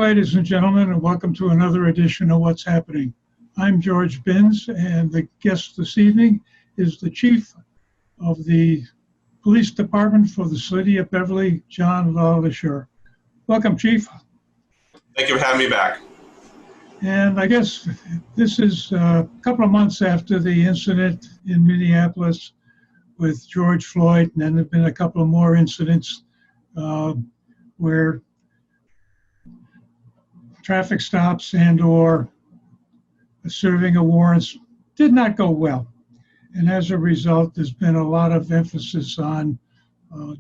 ladies and gentlemen, and welcome to another edition of What's Happening. I'm George Binns, and the guest this evening is the Chief of the Police Department for the City of Beverly, John LeLacheur. Welcome, Chief. Thank you for having me back. And I guess this is a couple of months after the incident in Minneapolis with George Floyd, and then there have been a couple of more incidents where traffic stops and or serving of warrants did not go well. And as a result, there's been a lot of emphasis on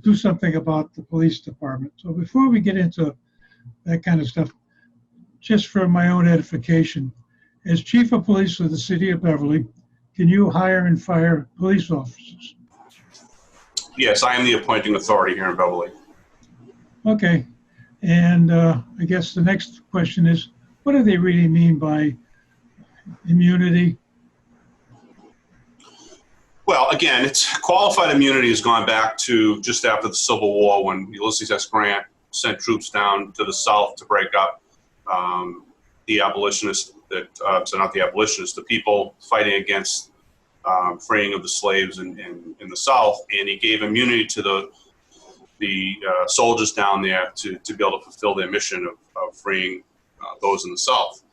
do something about the police department. So before we get into that kind of stuff, just for my own edification, as Chief of Police of the City of Beverly, can you hire and fire police officers? Yes, I am the appointing authority here in Beverly. Okay. And I guess the next question is, what do they really mean by immunity? Well, again, it's qualified immunity has gone back to just after the Civil War when Ulysses S. Grant sent troops down to the South to break up the abolitionists, the people fighting against freeing of the slaves in the South, and he gave immunity to the soldiers down there to be able to fulfill their mission of freeing those in the South.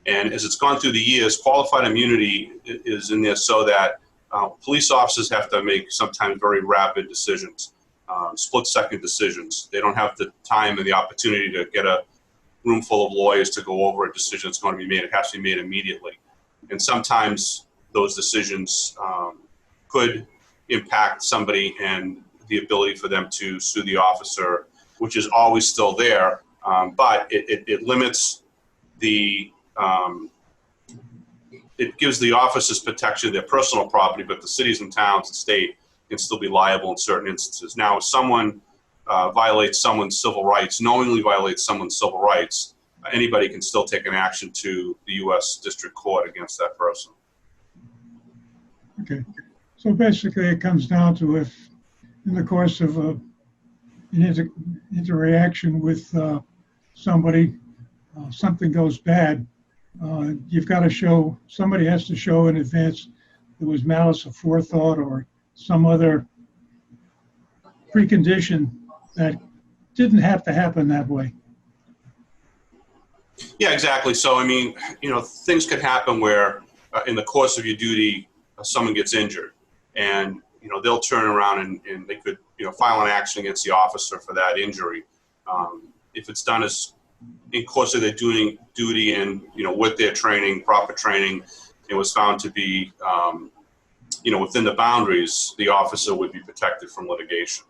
And as it's gone through the years, qualified immunity is in there so that police officers have to make sometimes very rapid decisions, split-second decisions. They don't have the time and the opportunity to get a room full of lawyers to go over a decision that's going to be made. It has to be made immediately. And sometimes those decisions could impact somebody and the ability for them to sue the officer, which is always still there, but it limits the, it gives the officers protection of their personal property, but the cities and towns and state can still be liable in certain instances. Now, if someone violates someone's civil rights, knowingly violates someone's civil rights, anybody can still take an action to the U.S. District Court against that person. Okay. So basically it comes down to if in the course of an interaction with somebody, something goes bad, you've got to show, somebody has to show in advance there was malice aforethought or some other precondition that didn't have to happen that way. Yeah, exactly. So, I mean, things could happen where in the course of your duty, someone gets injured and they'll turn around and they could, file an action against the officer for that injury. If it's done as in course of their duty and, with their training, proper training, it was found to be, within the boundaries, the officer would be protected from litigation.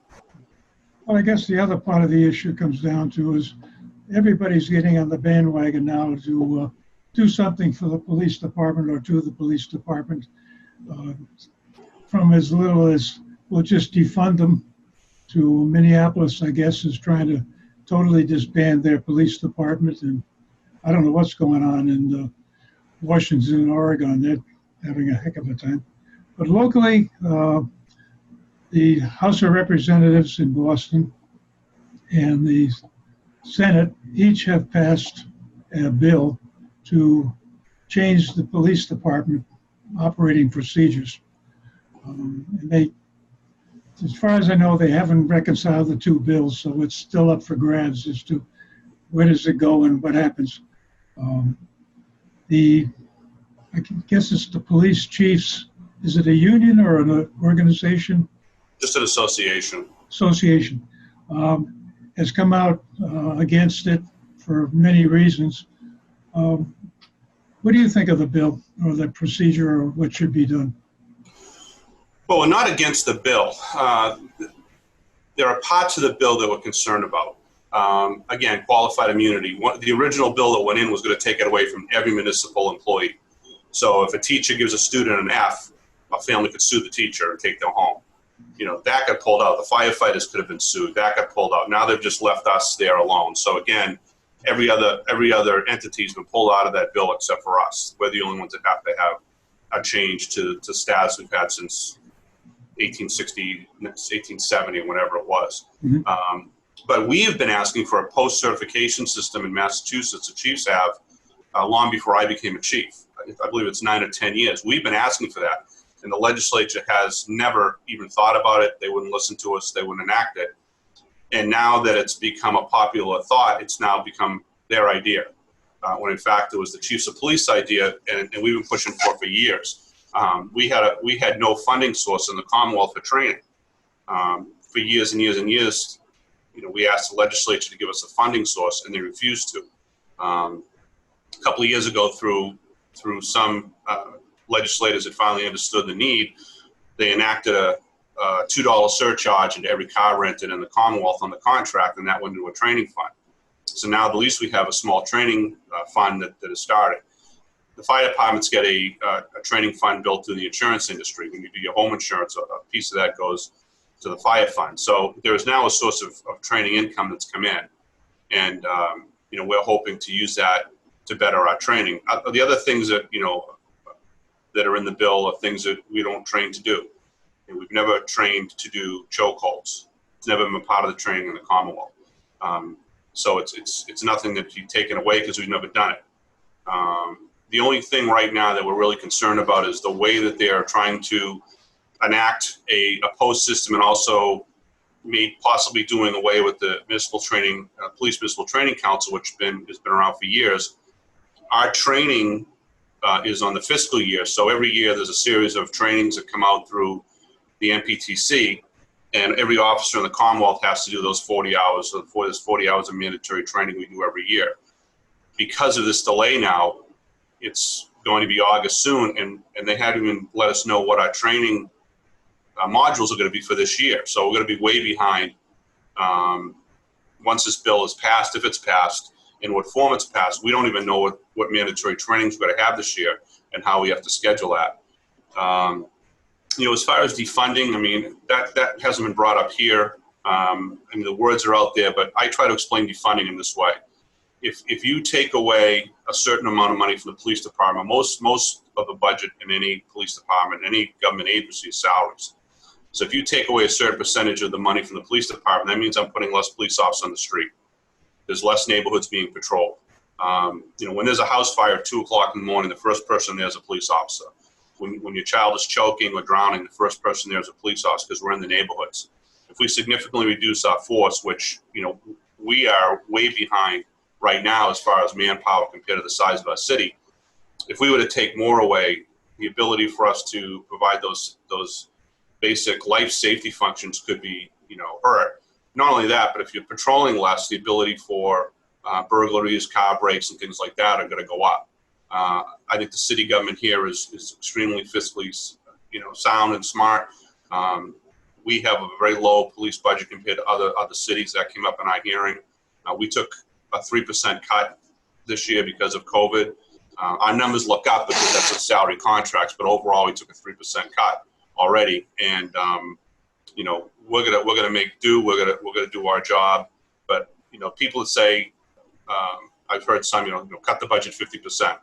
Well, I guess the other part of the issue comes down to is everybody's getting on the bandwagon now to do something for the police department or to the police department. From as little as we'll just defund them to Minneapolis, I guess, is trying to totally disband their police department. And I don't know what's going on in Washington and Oregon. They're having a heck of a time. But locally, the House of Representatives in Boston and the Senate each have passed a bill to change the police department operating procedures. And they, as far as I know, they haven't reconciled the two bills, so it's still up for grabs as to where does it go and what happens. I guess it's the police chiefs. Is it a union or an organization? Just an association. Association has come out against it for many reasons. What do you think of the bill or the procedure or what should be done? Well, we're not against the bill. There are parts of the bill that we're concerned about. Again, qualified immunity. The original bill that went in was going to take it away from every municipal employee. So if a teacher gives a student an F, a family could sue the teacher and take them home. That got pulled out. The firefighters could have been sued. That got pulled out. Now they've just left us there alone. So again, every other entity's been pulled out of that bill except for us. We're the only ones that have to have a change to status we've had since 1860, 1870, whatever it was. Mm-hmm. But we have been asking for a post-certification system in Massachusetts, the chiefs have, long before I became a chief. I believe it's 9 or 10 years. We've been asking for that. And the legislature has never even thought about it. They wouldn't listen to us. They wouldn't enact it. And now that it's become a popular thought, it's now become their idea. When in fact it was the chiefs of police idea, and we've been pushing for years. We had no funding source in the Commonwealth for training. For years and years and years, we asked the legislature to give us a funding source, and they refused to. A couple of years ago, through some legislators that finally understood the need, they enacted a $2 surcharge into every car rented in the Commonwealth on the contract, and that went into a training fund. So now at least we have a small training fund that has started. The fire departments get a training fund built through the insurance industry. When you do your home insurance, a piece of that goes to the fire fund. So there is now a source of training income that's come in, and we're hoping to use that to better our training. The other things that that are in the bill are things that we don't train to do. And we've never trained to do chokeholds. It's never been part of the training in the Commonwealth. So it's nothing that you've taken away because we've never done it. The only thing right now that we're really concerned about is the way that they are trying to enact a post system, and also possibly doing away with the municipal training, police municipal training council, which has been around for years. Our training is on the fiscal year, so every year there's a series of trainings that come out through the MPTC, and every officer in the Commonwealth has to do those 40 hours. So there's 40 hours of mandatory training we do every year. Because of this delay now, it's going to be August soon, and they haven't even let us know what our training modules are going to be for this year. So we're going to be way behind once this bill is passed, if it's passed, in what form it's passed. We don't even know what mandatory trainings we're going to have this year and how we have to schedule that. As far as defunding, that hasn't been brought up here. The words are out there, but I try to explain defunding in this way. If you take away a certain amount of money from the police department, most of the budget in any police department, any government agency is salaries. So if you take away a certain percentage of the money from the police department, that means I'm putting less police officers on the street. There's less neighborhoods being patrolled. When there's a house fire at 2 o'clock in the morning, the first person there is a police officer. When your child is choking or drowning, the first person there is a police officer, because we're in the neighborhoods. If we significantly reduce our force, which we are way behind right now as far as manpower compared to the size of our city, if we were to take more away, the ability for us to provide those basic life safety functions could be hurt. Not only that, but if you're patrolling less, the ability for burglaries, car breaks, and things like that are going to go up. I think the city government here is extremely fiscally, sound and smart. We have a very low police budget compared to other cities. That came up in our hearing. We took a 3% cut this year because of COVID. Our numbers look up because that's with salary contracts, but overall we took a 3% cut already, and we're gonna make do. We're gonna do our job. But people that say, I've heard some, cut the budget 50%.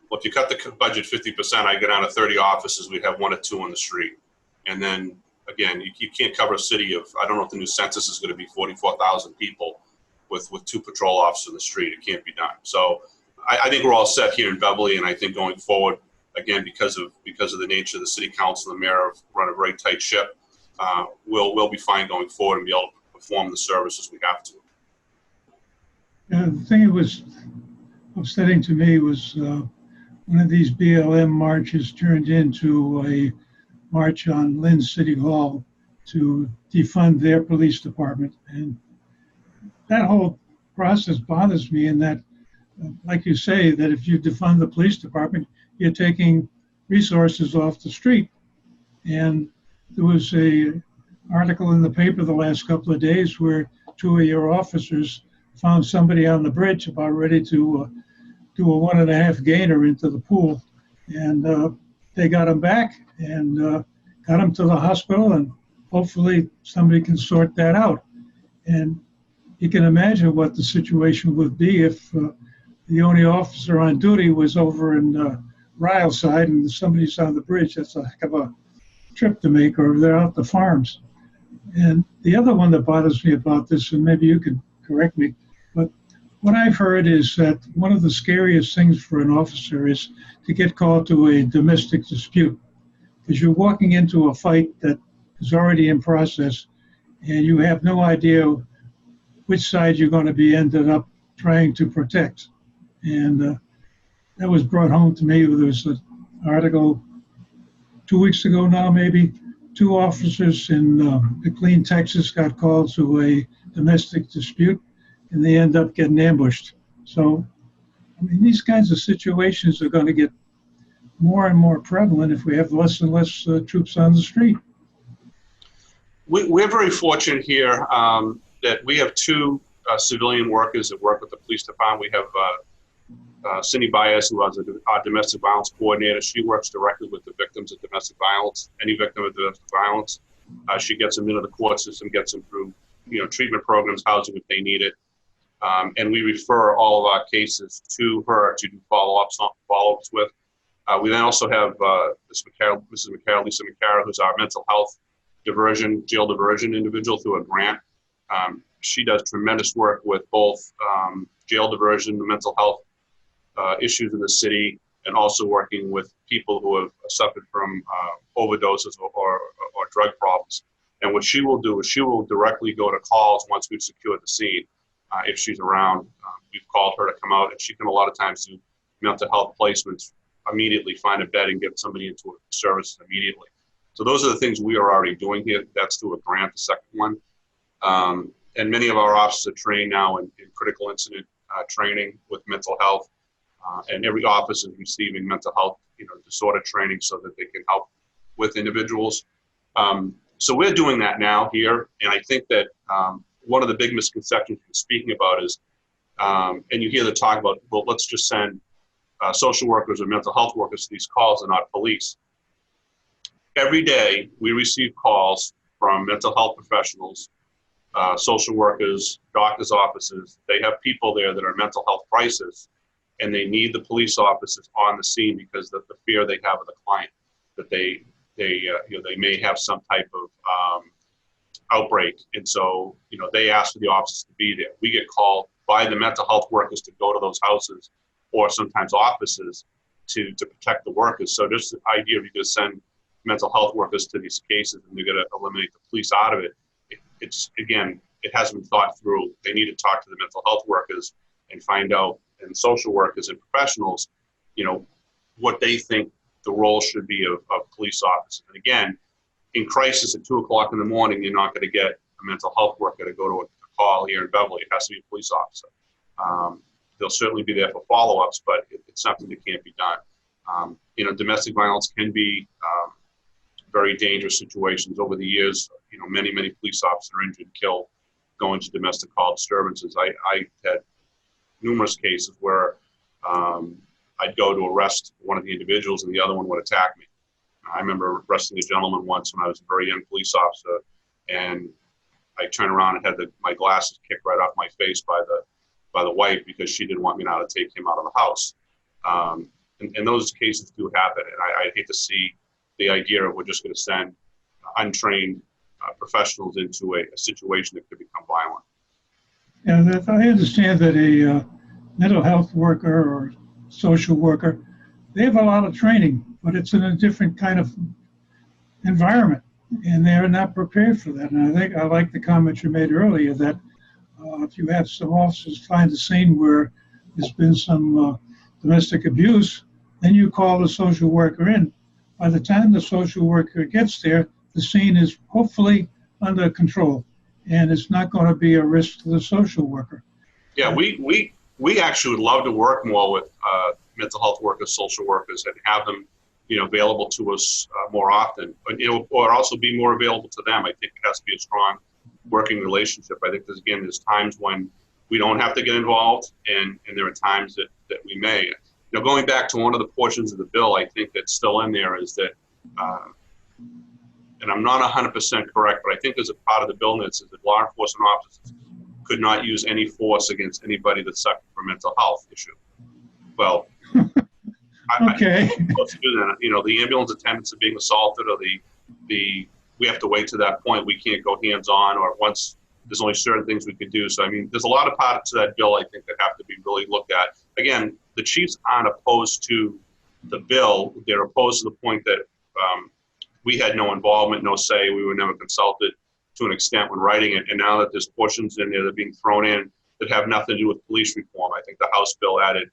Well, if you cut the budget 50%, I get down to 30 offices. We have 1 or 2 on the street, and then again, you can't cover a city of, I don't know if the new census is going to be 44,000 people with 2 patrol officers in the street. It can't be done. So I think we're all set here in Beverly, and I think going forward, again, because of the nature of the city council and the mayor have run a very tight ship, we'll be fine going forward and be able to perform the services we have to. The thing that was upsetting to me was one of these BLM marches turned into a march on Lynn City Hall to defund their police department. And that whole process bothers me in that, like you say, that if you defund the police department, you're taking resources off the street. And there was a article in the paper the last couple of days where 2 of your officers found somebody on the bridge about ready to do a 1.5 gainer into the pool. And they got him back and got him to the hospital, and hopefully somebody can sort that out. And you can imagine what the situation would be if the only officer on duty was over in Ryle side and somebody's on the bridge. That's a heck of a trip to make, or they're out the farms. And the other one that bothers me about this, and maybe you can correct me, but what I've heard is that one of the scariest things for an officer is to get called to a domestic dispute, because you're walking into a fight that is already in process and you have no idea which side you're going to be ended up trying to protect. And that was brought home to me. There was an article 2 weeks ago now, maybe. Two officers in McLean, Texas got called to a domestic dispute and they end up getting ambushed. So, I mean, these kinds of situations are going to get more and more prevalent if we have less and less troops on the street. We're very fortunate here that we have two civilian workers that work with the police department. We have Cindy Baez, who is our domestic violence coordinator. She works directly with the victims of domestic violence, any victim of domestic violence. She gets them into the court system, gets them through, treatment programs, housing if they need it. And we refer all of our cases to her to do follow-ups with. We then also have Mrs. McCarroll, Lisa McCarroll, who's our mental health jail diversion individual through a grant. She does tremendous work with both jail diversion, the mental health issues in the city, and also working with people who have suffered from overdoses or drug problems. And what she will do is she will directly go to calls once we've secured the scene. If she's around, we've called her to come out, and she can a lot of times do mental health placements immediately, find a bed and get somebody into services immediately. So those are the things we are already doing here. That's through a grant, the second one. And many of our officers are trained now in critical incident training with mental health. And every office is receiving mental health, disorder training so that they can help with individuals. So we're doing that now here. And I think that one of the big misconceptions you're speaking about is, and you hear the talk about, well, let's just send social workers or mental health workers to these calls and not police. Every day we receive calls from mental health professionals, social workers, doctors' offices. They have people there that are in mental health crisis, and they need the police officers on the scene because of the fear they have of the client, that they may have some type of outbreak. And so, they ask for the officers to be there. We get called by the mental health workers to go to those houses or sometimes offices to protect the workers. So just the idea of you just send mental health workers to these cases and you're going to eliminate the police out of it, it hasn't been thought through. They need to talk to the mental health workers and find out, and social workers and professionals, what they think the role should be of police officers. And again, in crisis at 2 o'clock in the morning, you're not going to get a mental health worker to go to a call here in Beverly. It has to be a police officer. They'll certainly be there for follow-ups, but it's something that can't be done. Domestic violence can be very dangerous situations. Over the years, many police officers are injured, killed, going to domestic call disturbances. I had numerous cases where I'd go to arrest one of the individuals and the other one would attack me. I remember arresting a gentleman once when I was a very young police officer, and I turned around and had my glasses kicked right off my face by the wife because she didn't want me now to take him out of the house. And those cases do happen, and I hate to see the idea of we're just going to send untrained professionals into a situation that could become violent. Yeah, I understand that a mental health worker or social worker, they have a lot of training, but it's in a different kind of environment, and they're not prepared for that. And I think I like the comment you made earlier that if you have some officers find a scene where there's been some domestic abuse, then you call the social worker in. By the time the social worker gets there, the scene is hopefully under control, and it's not going to be a risk to the social worker. Yeah, we actually would love to work more with mental health workers, social workers, and have them, available to us more often, or also be more available to them. I think it has to be a strong working relationship. I think there's times when we don't have to get involved, and there are times that we may. Going back to one of the portions of the bill, I think that's still in there is that, and I'm not 100% correct, but I think there's a part of the bill that says that law enforcement officers could not use any force against anybody that's suffering from mental health issue. Well, okay. The ambulance attendants are being assaulted, or the we have to wait to that point. We can't go hands-on, or once there's only certain things we can do. So, I mean, there's a lot of parts of that bill, I think, that have to be really looked at. Again, the chiefs aren't opposed to the bill. They're opposed to the point that we had no involvement, no say. We were never consulted to an extent when writing it. And now that there's portions in there that are being thrown in that have nothing to do with police reform, I think the House bill added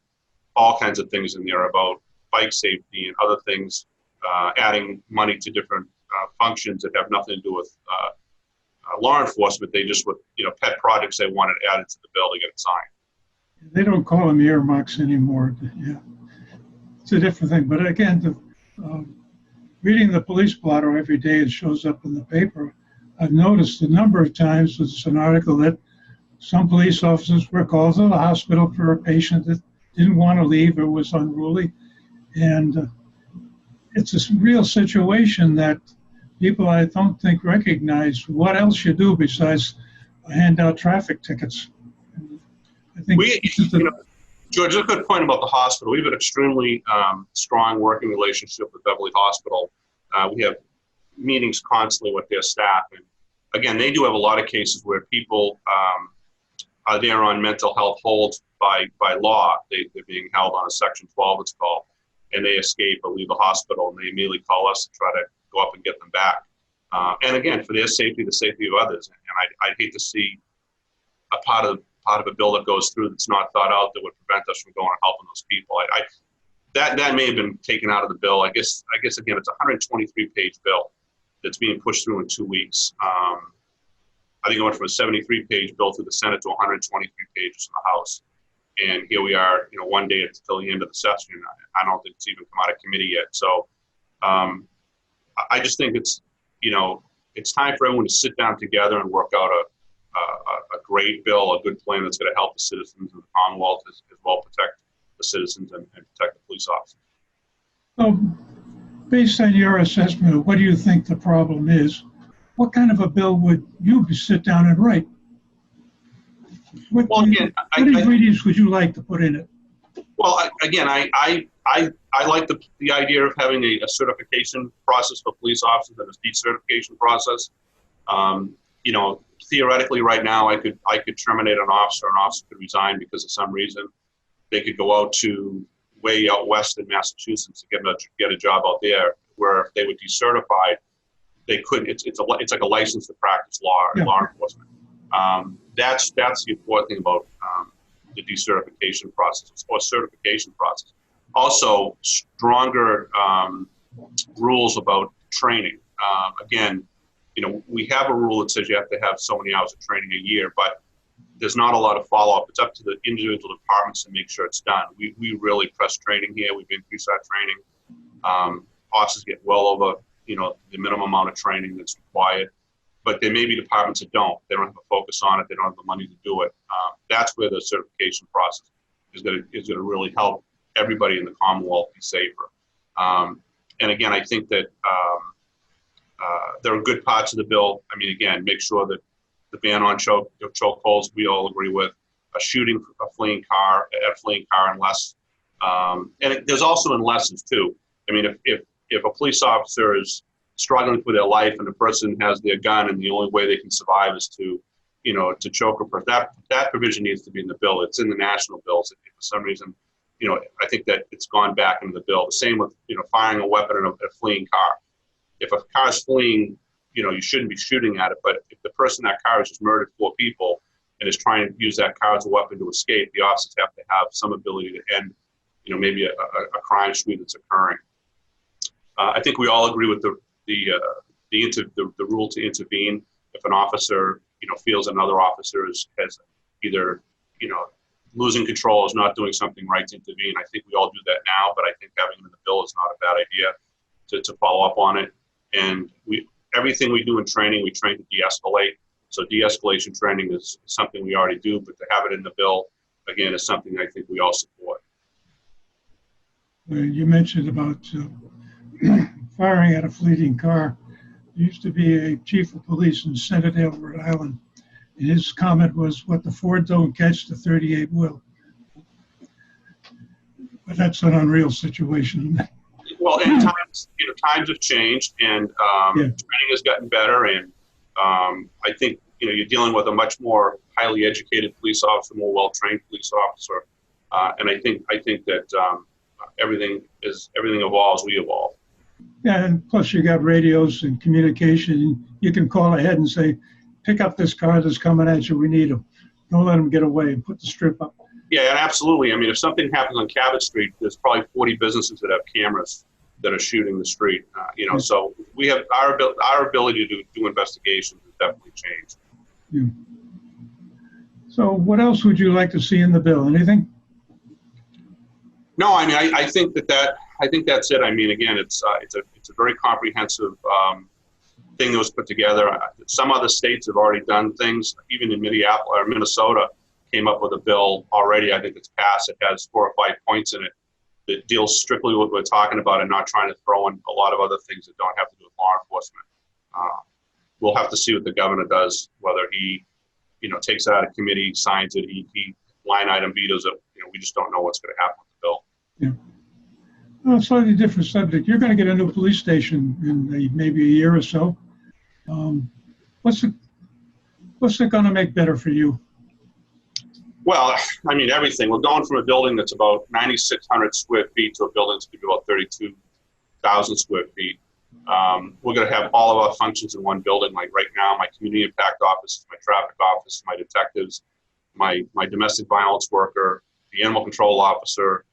all kinds of things in there about bike safety and other things, adding money to different functions that have nothing to do with law enforcement. They just, with pet projects they wanted added to the bill to get it signed. They don't call them earmarks anymore. Yeah, it's a different thing. But again, reading the police blotter every day, it shows up in the paper. I've noticed a number of times, it's an article that some police officers were called to the hospital for a patient that didn't want to leave or was unruly. And it's a real situation that people, I don't think, recognize what else you do besides hand out traffic tickets. I think George, a good point about the hospital. We have an extremely strong working relationship with Beverly Hospital. We have meetings constantly with their staff. And again, they do have a lot of cases where people are there on mental health holds by law. They're being held on a Section 12, it's called, and they escape or leave the hospital, and they immediately call us to try to go up and get them back. And again, for their safety, the safety of others. And I'd hate to see a part of a bill that goes through that's not thought out that would prevent us from going and helping those people. That may have been taken out of the bill. I guess again, it's a 123-page bill that's being pushed through in 2 weeks. I think it went from a 73-page bill through the Senate to 123 pages in the House. And here we are, one day until the end of the session. I don't think it's even come out of committee yet. So I just think it's time for everyone to sit down together and work out a great bill, a good plan that's going to help the citizens of the Commonwealth as well protect the citizens and protect the police officers. So, based on your assessment of what do you think the problem is, what kind of a bill would you sit down and write? What ingredients would you like to put in it? Well, I like the idea of having a certification process for police officers and a decertification process. Theoretically, right now, I could terminate an officer could resign because of some reason. They could go out to way out west in Massachusetts to get a job out there, where if they were decertified, they couldn't. It's like a license to practice law enforcement. That's the important thing about the decertification process or certification process. Also, stronger rules about training. Again, we have a rule that says you have to have so many hours of training a year, but there's not a lot of follow-up. It's up to the individual departments to make sure it's done. We really press training here. We've increased our training. Officers get well over, the minimum amount of training that's required. But there may be departments that don't. They don't have a focus on it. They don't have the money to do it. That's where the certification process is going to really help everybody in the Commonwealth be safer. And again, I think that there are good parts of the bill. I mean, again, make sure that the ban on chokeholds, we all agree with. A shooting a fleeing car unless, and there's also in lessons too. I mean, if a police officer is struggling for their life and the person has their gun and the only way they can survive is to choke a person, that provision needs to be in the bill. It's in the national bills. If for some reason, I think that it's gone back into the bill. The same with, firing a weapon in a fleeing car. If a car is fleeing, you shouldn't be shooting at it. But if the person in that car has just murdered 4 people and is trying to use that car as a weapon to escape, the officers have to have some ability to end, maybe a crime spree that's occurring. I think we all agree with the rule to intervene if an officer, feels another officer has either, losing control, is not doing something right to intervene. I think we all do that now, but I think having it in the bill is not a bad idea to follow up on it. And everything we do in training, we train to de-escalate. So de-escalation training is something we already do, but to have it in the bill, again, is something I think we all support. You mentioned about firing at a fleeting car. There used to be a chief of police in Centerdale, Rhode Island, and his comment was, "What the Ford don't catch, the 38 will." But that's an unreal situation. Well, and times have changed, and training has gotten better, and I think you're dealing with a much more highly educated police officer, more well-trained police officer, and I think that everything evolves. We evolve. Yeah, and plus you got radios and communication. You can call ahead and say, pick up this car that's coming at you. We need them. Don't let them get away, and put the strip up. Yeah, and absolutely. I mean, if something happens on Cabot Street, there's probably 40 businesses that have cameras that are shooting the street. So we have our ability to do investigations has definitely changed. Yeah. So what else would you like to see in the bill? Anything? No, I mean, I think that's it. I mean, again, it's a very comprehensive thing that was put together. Some other states have already done things. Even in Minnesota came up with a bill already. I think it's passed. It has 4 or 5 points in it that deals strictly with what we're talking about and not trying to throw in a lot of other things that don't have to do with law enforcement. We'll have to see what the governor does, whether he, takes it out of committee, signs it, he line item vetoes it. We just don't know what's going to happen with the bill. Yeah. Well, a slightly different subject. You're going to get a new police station in maybe a year or so. What's it going to make better for you? Well, I mean, everything. We're going from a building that's about 9,600 square feet to a building that's going to be about 32,000 square feet. We're going to have all of our functions in one building. Like right now, my community impact office, my traffic office, my detectives, my domestic violence worker, the animal control officer,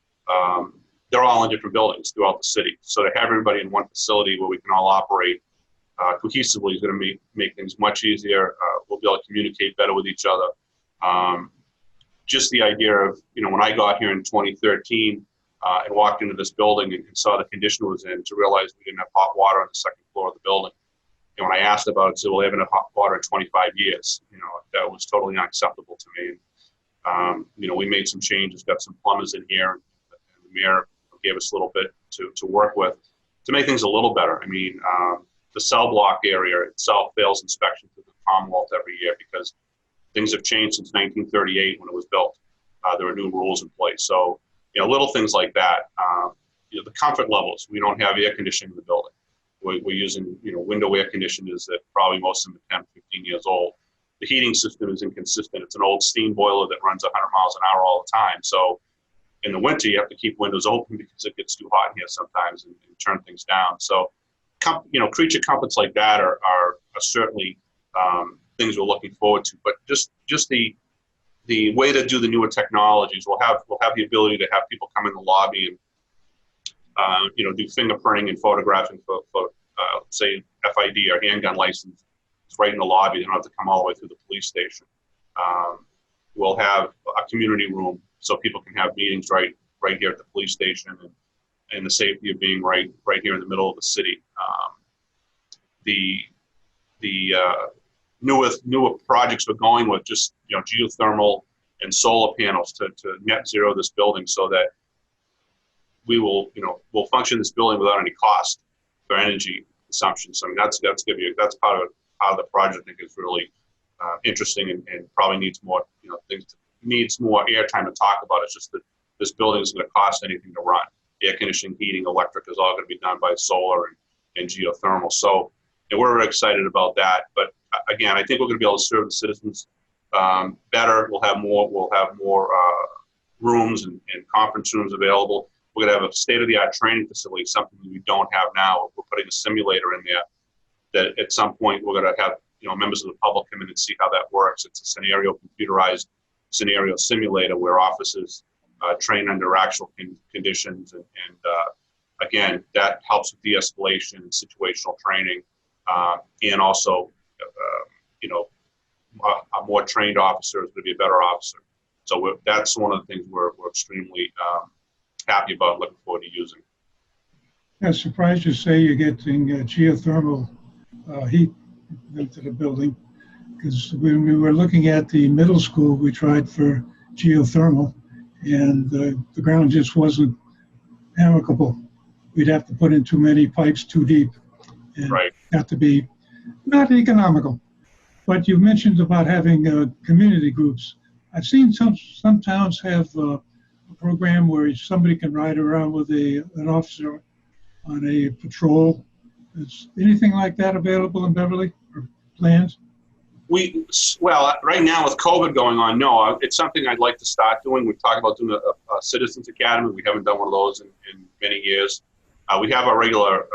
they're all in different buildings throughout the city. So to have everybody in one facility where we can all operate cohesively is going to make things much easier. We'll be able to communicate better with each other. Just the idea of, when I got here in 2013 and walked into this building and saw the condition it was in, to realize we didn't have hot water on the second floor of the building. And when I asked about it, said, well, they haven't had hot water in 25 years. That was totally unacceptable to me. We made some changes, got some plumbers in here, and the mayor gave us a little bit to work with to make things a little better. I mean, the cell block area itself fails inspection through the Commonwealth every year because things have changed since 1938 when it was built. There are new rules in place. So, little things like that. The comfort levels. We don't have air conditioning in the building. We're using, window air conditioners that probably most of them are 10, 15 years old. The heating system is inconsistent. It's an old steam boiler that runs 100 miles an hour all the time. So in the winter, you have to keep windows open because it gets too hot in here sometimes and turn things down. So, creature comforts like that are certainly things we're looking forward to. But just the way to do the newer technologies, we'll have the ability to have people come in the lobby and do fingerprinting and photographing for say FID or handgun license. It's right in the lobby. They don't have to come all the way through the police station. We'll have a community room so people can have meetings right here at the police station and the safety of being right here in the middle of the city. The newer projects we're going with, just geothermal and solar panels to net zero this building, so that we'll function this building without any cost for energy consumption. So I mean, that's part of the project. I think is really interesting and probably needs more needs more airtime to talk about. It's just that this building isn't going to cost anything to run. Air conditioning, heating, electric is all going to be done by solar and geothermal. So we're very excited about that. But again, I think we're going to be able to serve the citizens better. We'll have more rooms and conference rooms available. We're going to have a state-of-the-art training facility, something we don't have now. We're putting a simulator in there that at some point we're going to have members of the public come in and see how that works. It's a scenario computerized scenario simulator where officers train under actual conditions, and again, that helps with de-escalation and situational training, and also a more trained officer is going to be a better officer. So that's one of the things we're extremely happy about and looking forward to using. I'm surprised you say you're getting geothermal heat into the building, because when we were looking at the middle school, we tried for geothermal, and the ground just wasn't amicable. We'd have to put in too many pipes too deep, and right. Got to be not economical. But you mentioned about having community groups. I've seen some towns have a program where somebody can ride around with an officer on a patrol. Is anything like that available in Beverly or plans? Well, right now with COVID going on, no, it's something I'd like to start doing. We've talked about doing a Citizens Academy. We haven't done one of those in many years. We have our regular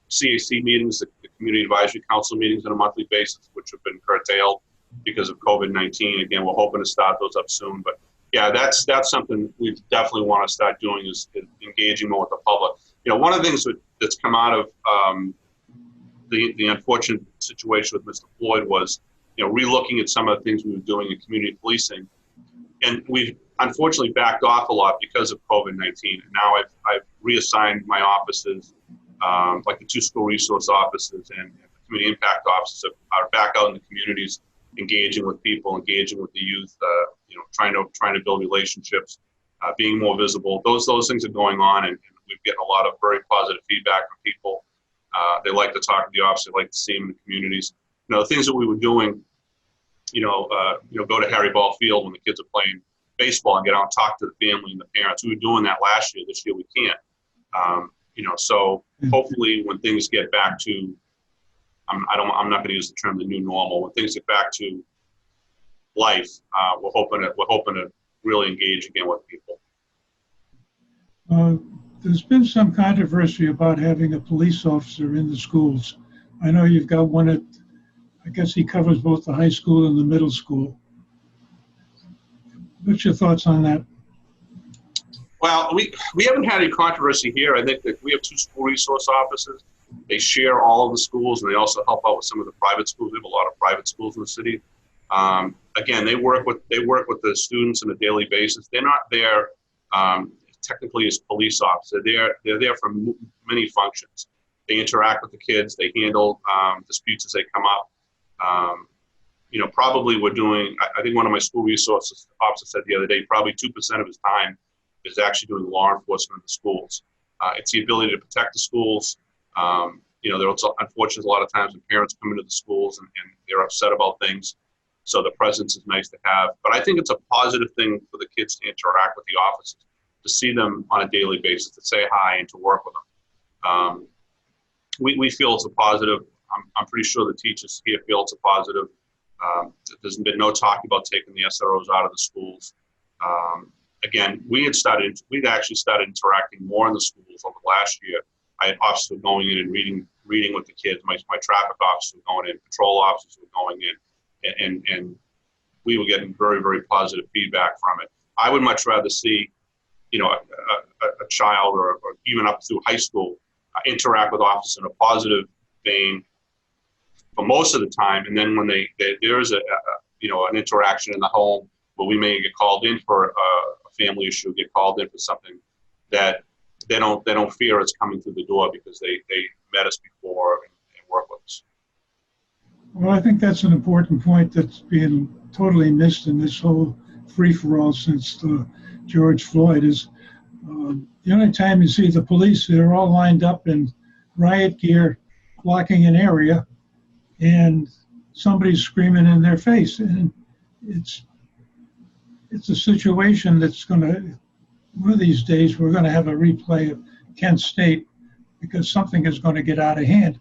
CAC meetings, the Community Advisory Council meetings on a monthly basis, which have been curtailed because of COVID-19. Again, we're hoping to start those up soon. But yeah, that's something we definitely want to start doing is engaging more with the public. You know, one of the things that's come out of the unfortunate situation with Mr. Floyd was, you know, relooking at some of the things we were doing in community policing. And we've unfortunately backed off a lot because of COVID-19. And now I've reassigned my offices, like the 2 school resource offices and the community impact offices are back out in the communities, engaging with people, engaging with the youth, you know, trying to build relationships, being more visible. Those things are going on, and we've getting a lot of very positive feedback from people. They like to talk to the officer, they like to see them in the communities. You know, the things that we were doing, go to Harry Ball Field when the kids are playing baseball and get out and talk to the family and the parents. We were doing that last year. This year we can't. So hopefully when things get back to, I'm not going to use the term the new normal. When things get back to life, we're hoping to really engage again with people. There's been some controversy about having a police officer in the schools. I know you've got one at, I guess he covers both the high school and the middle school. What's your thoughts on that? Well, we haven't had any controversy here. I think that we have 2 school resource officers. They share all of the schools, and they also help out with some of the private schools. We have a lot of private schools in the city. Again, they work with the students on a daily basis. They're not there technically as police officers. They're there for many functions. They interact with the kids. They handle disputes as they come up. Probably we're doing, I think one of my school resources officers said the other day, probably 2% of his time is actually doing law enforcement in the schools. It's the ability to protect the schools. There's unfortunately a lot of times when parents come into the schools and they're upset about things. So the presence is nice to have. But I think it's a positive thing for the kids to interact with the officers, to see them on a daily basis, to say hi and to work with them. We feel it's a positive. I'm pretty sure the teachers here feel it's a positive. There's been no talk about taking the SROs out of the schools. Again, we'd actually started interacting more in the schools over the last year. I had officers going in and reading with the kids. My traffic officers were going in, patrol officers were going in, and we were getting very, very positive feedback from it. I would much rather see, a child or even up through high school interact with officers in a positive vein for most of the time, and then when there is an interaction in the home where we may get called in for a family issue, get called in for something that they don't fear it's coming through the door because they met us before and work with us. Well, I think that's an important point that's being totally missed in this whole free-for-all since George Floyd is the only time you see the police, they're all lined up in riot gear blocking an area and somebody's screaming in their face. And it's a situation that's going to, one of these days, we're going to have a replay of Kent State because something is going to get out of hand.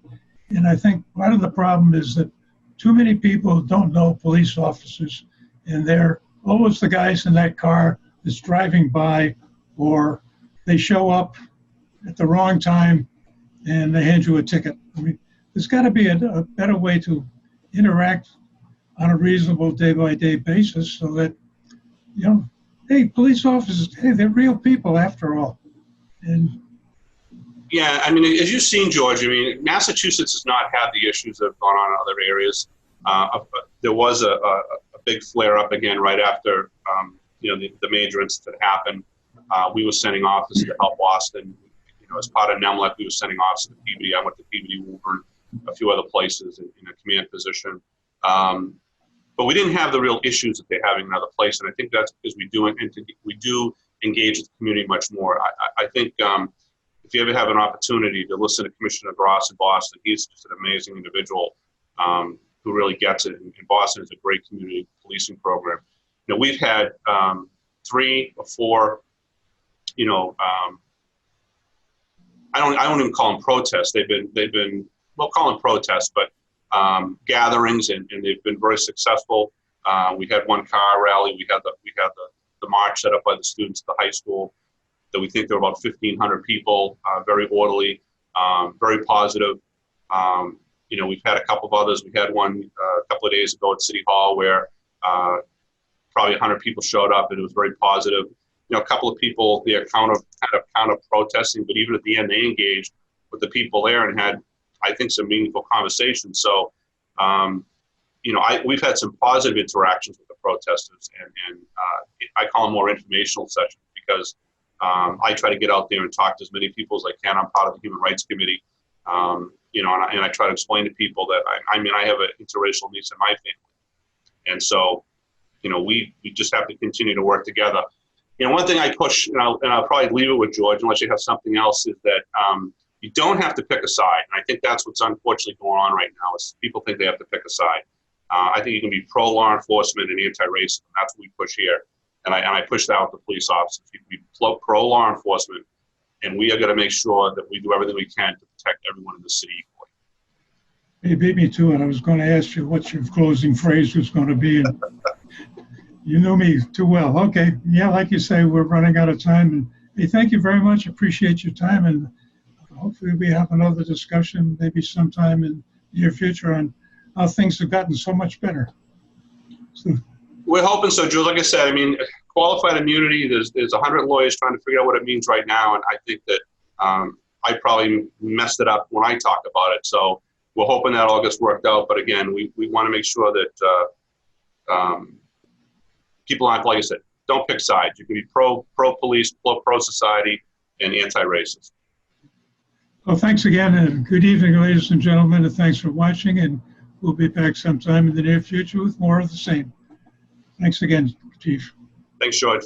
And I think part of the problem is that too many people don't know police officers, and they're always the guys in that car that's driving by, or they show up at the wrong time and they hand you a ticket. I mean, there's got to be a better way to interact on a reasonable day-by-day basis so that, hey, police officers, hey, they're real people after all. And yeah, I mean, as you've seen, George, I mean, Massachusetts has not had the issues that have gone on in other areas. There was a big flare-up again right after, the major incident happened. We were sending officers to help Boston. As part of NEMLEC, we were sending officers to PBD. I went to PBD Woburn, a few other places in a command position. But we didn't have the real issues that they're having in other places. And I think that's because we do engage with the community much more. I think if you ever have an opportunity to listen to Commissioner Gross in Boston, he's just an amazing individual who really gets it. And Boston is a great community policing program. We've had 3 or 4, I don't even call them protests. They've been we'll call them protests, but gatherings, and they've been very successful. We had one car rally. We had the march set up by the students at the high school. That we think there were about 1,500 people. Very orderly, very positive. We've had a couple of others. We had one a couple of days ago at City Hall where probably 100 people showed up, and it was very positive. A couple of people there kind of protesting, but even at the end, they engaged with the people there and had, I think, some meaningful conversations. So, we've had some positive interactions with the protesters, and I call them more informational sessions because I try to get out there and talk to as many people as I can. I'm part of the Human Rights Committee, and I try to explain to people that I have an interracial niece in my family, and so, we just have to continue to work together. One thing I push, and I'll probably leave it with George, unless you have something else, is that you don't have to pick a side. And I think that's what's unfortunately going on right now is people think they have to pick a side. I think you can be pro-law enforcement and anti-racism. That's what we push here. And I push that with the police officers. You can be pro-law enforcement, and we are going to make sure that we do everything we can to protect everyone in the city equally. You beat me to it. I was going to ask you what your closing phrase was going to be. And you know me too well. Okay. Yeah, like you say, we're running out of time. And hey, thank you very much. Appreciate your time. And hopefully we have another discussion maybe sometime in the near future on how things have gotten so much better. So, we're hoping so, Jules. Like I said, qualified immunity, there's 100 lawyers trying to figure out what it means right now. And I think that I probably messed it up when I talk about it. So we're hoping that all gets worked out. But again, we want to make sure that people aren't, like I said, don't pick sides. You can be pro-police, pro-society, and anti-racist. Well, thanks again, and good evening, ladies and gentlemen, and thanks for watching, and we'll be back sometime in the near future with more of the same. Thanks again, Chief. Thanks, George.